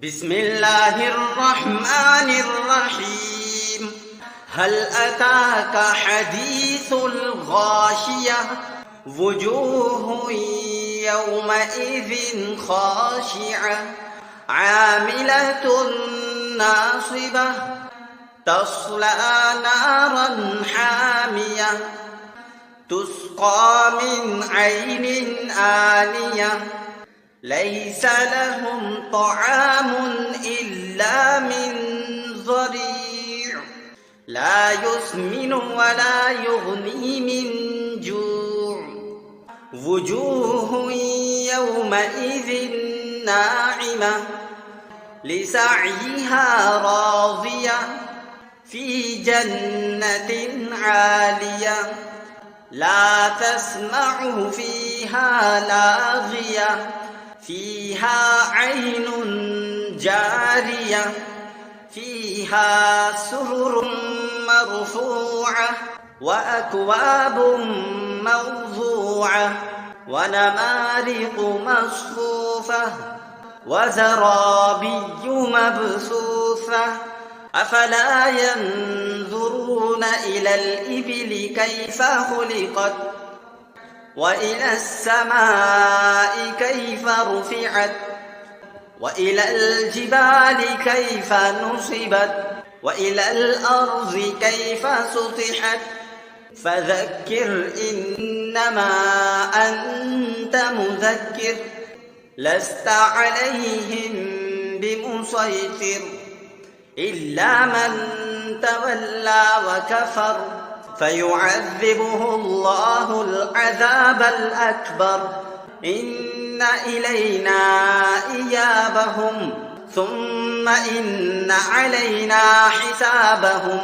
بسم الله الرحمن الرحيم. هل أتاك حديث الغاشية وجوه يومئذ خاشعة عاملة ناصبة تصلى نارا حامية تسقى من عين آنية ليس لهم طعام إلا من ضريع لا يسمن ولا يغني من جوع وجوه يومئذ ناعمة لسعيها راضية في جنة عالية لا تسمع فيها لاغية فيها عين جارية فيها سرر مرفوعة وأكواب موضوعة ونمارق مصفوفة وزرابي مبثوثة أفلا ينظرون إلى الإبل كيف خلقت وإلى السماء كيف رفعت وإلى الجبال كيف نصبت وإلى الأرض كيف سطحت فذكر إنما أنت مذكر لست عليهم بمسيطر إلا من تولى وكفر فيعذبه الله العذاب الأكبر إن إلينا إيابهم ثم إن علينا حسابهم